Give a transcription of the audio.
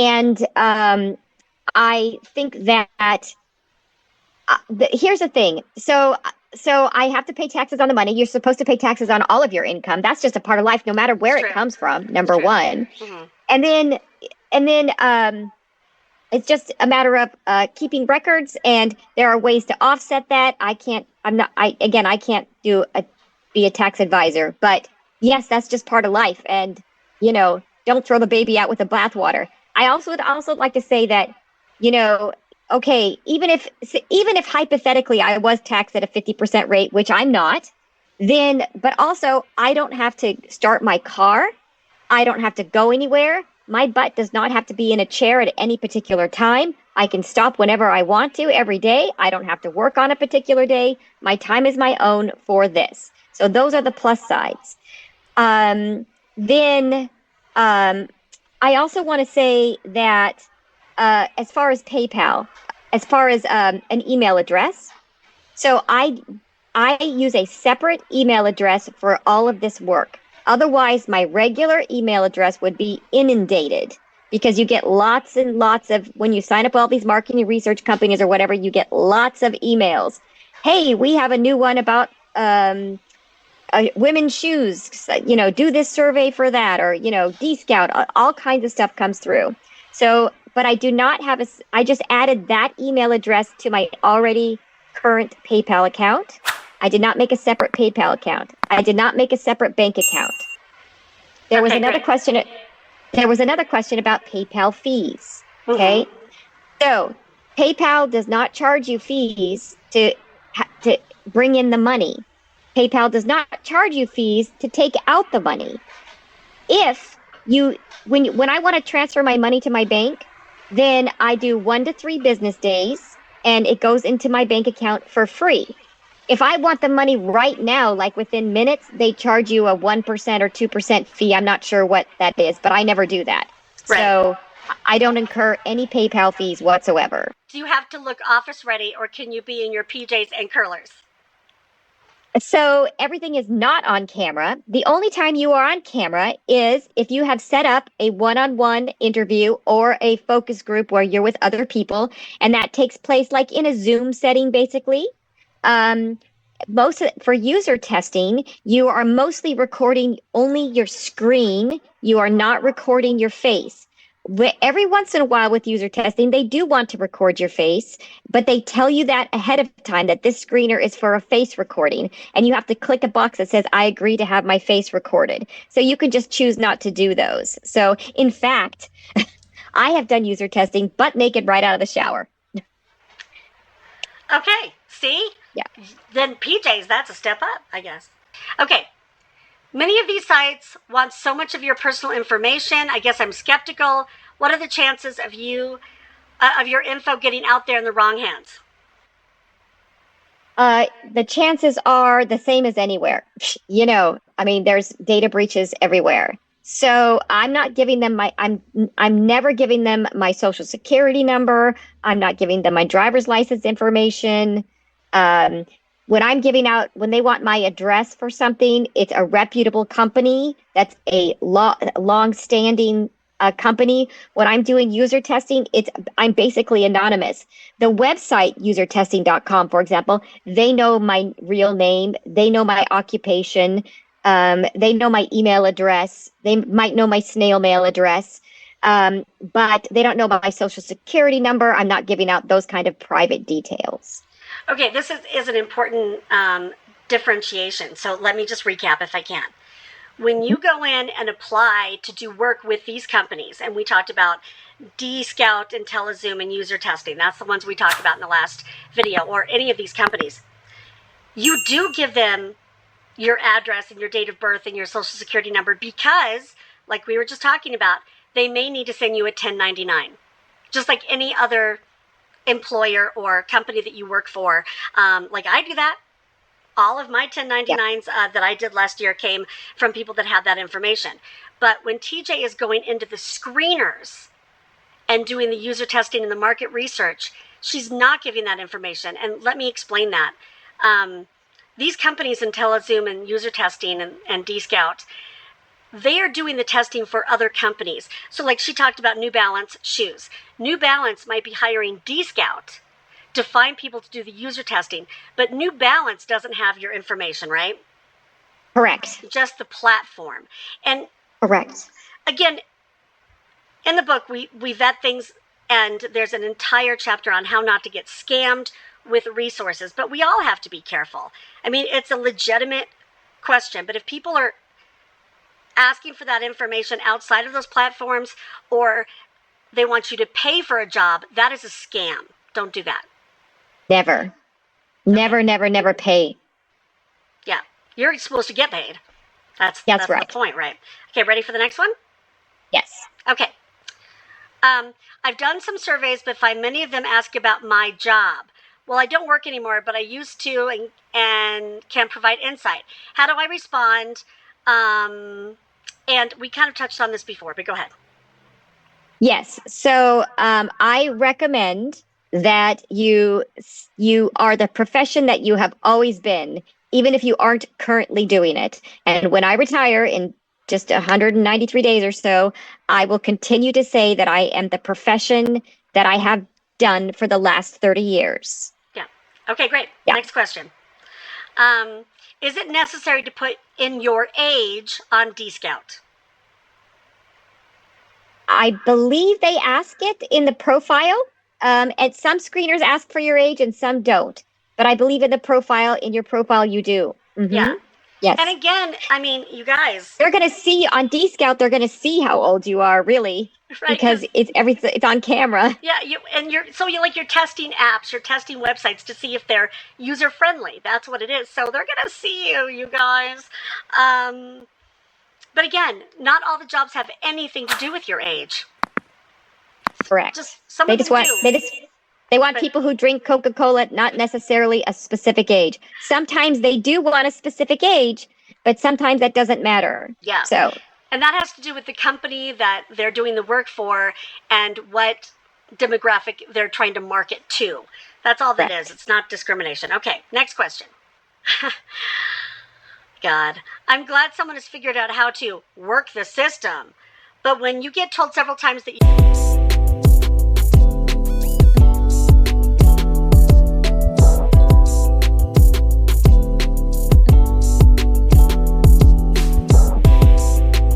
And I think that here's the thing. So I have to pay taxes on the money. You're supposed to pay taxes on all of your income. That's just a part of life, no matter where it comes from. Number one, and then it's just a matter of keeping records, and there are ways to offset that. I can't. I'm not. I can't be a tax advisor, but yes, that's just part of life. And don't throw the baby out with the bathwater. I also would also like to say that, you know, okay, even if hypothetically I was taxed at a 50% rate, which I'm not, then but also I don't have to start my car. I don't have to go anywhere. My butt does not have to be in a chair at any particular time. I can stop whenever I want to every day. I don't have to work on a particular day. My time is my own for this. So those are the plus sides. Then I also want to say that as far as PayPal, as far as an email address, so I use a separate email address for all of this work. Otherwise, my regular email address would be inundated because you get lots and lots of, when you sign up all these marketing research companies or whatever, you get lots of emails. Hey, we have a new one about women's shoes, do this survey for that, or, D-Scout, all kinds of stuff comes through. So, but I do not have I just added that email address to my already current PayPal account. I did not make a separate PayPal account. I did not make a separate bank account. There was another question. There was another question about PayPal fees. Okay. So PayPal does not charge you fees to bring in the money. PayPal does not charge you fees to take out the money. When I want to transfer my money to my bank, then I do 1 to 3 business days and it goes into my bank account for free. If I want the money right now, like within minutes, they charge you a 1% or 2% fee. I'm not sure what that is, but I never do that. Right. So I don't incur any PayPal fees whatsoever. Do you have to look office ready, or can you be in your PJs and curlers? So everything is not on camera. The only time you are on camera is if you have set up a one-on-one interview or a focus group where you're with other people, and that takes place like in a Zoom setting, basically. For user testing, you are mostly recording only your screen. You are not recording your face. Every once in a while with user testing, they do want to record your face, but they tell you that ahead of time that this screener is for a face recording, and you have to click a box that says, I agree to have my face recorded. So you can just choose not to do those. So in fact, I have done user testing butt naked right out of the shower. Okay, see? Yeah. Then PJs, that's a step up, I guess. Okay. Many of these sites want so much of your personal information. I guess I'm skeptical. What are the chances of your info getting out there in the wrong hands? The chances are the same as anywhere. There's data breaches everywhere. So I'm not giving them I'm never giving them my social security number. I'm not giving them my driver's license information. When they want my address for something, it's a reputable company. That's a long-standing company. When I'm doing user testing, I'm basically anonymous. The website usertesting.com, for example, they know my real name. They know my occupation. They know my email address. They might know my snail mail address. But they don't know my social security number. I'm not giving out those kind of private details. Okay, this is an important differentiation. So let me just recap if I can. When you go in and apply to do work with these companies, and we talked about D-Scout and TeleZoom and user testing, that's the ones we talked about in the last video, or any of these companies, you do give them your address and your date of birth and your social security number because, like we were just talking about, they may need to send you a 1099, just like any other employer or company that you work for. Like I do that. All of my 1099s that I did last year came from people that had that information. But when TJ is going into the screeners and doing the user testing and the market research, she's not giving that information. And let me explain that. These companies in TeleZoom and user testing and D-Scout, they are doing the testing for other companies. So like she talked about New Balance shoes. New Balance might be hiring D-Scout to find people to do the user testing, but New Balance doesn't have your information, right? Correct. Just the platform. And Correct. again, in the book, we vet things, and there's an entire chapter on how not to get scammed with resources, but we all have to be careful. I mean, it's a legitimate question, but if people are asking for that information outside of those platforms, or they want you to pay for a job, that is a scam. Don't do that. Never. Never, never, never pay. Yeah, you're supposed to get paid. That's right. the point, right? Okay, ready for the next one? Yes. Okay. I've done some surveys, but find many of them ask about my job. Well, I don't work anymore, but I used to and can provide insight. How do I respond? And we kind of touched on this before, but go ahead. Yes. So I recommend that you are the profession that you have always been, even if you aren't currently doing it. And when I retire in just 193 days or so, I will continue to say that I am the profession that I have done for the last 30 years. Yeah. Okay, great. Yeah. Next question. Is it necessary to put in your age on D-Scout? I believe they ask it in the profile. And some screeners ask for your age and some don't. But I believe in your profile, you do. Mm-hmm. Yeah. Yes. And again, I mean, you guys, they're going to see on D-Scout, they're going to see how old you are, really. right? Because it's on camera. Yeah, you're testing apps, you're testing websites to see if they're user friendly. That's what it is. So they're gonna see you guys. But again, not all the jobs have anything to do with your age. Correct. Just some they of just them want do. they want people who drink Coca-Cola, not necessarily a specific age. Sometimes they do want a specific age, but sometimes that doesn't matter. Yeah. So, and that has to do with the company that they're doing the work for and what demographic they're trying to market to. That's all that correct. is. It's not discrimination. Okay, next question. God, I'm glad someone has figured out how to work the system. But when you get told several times that you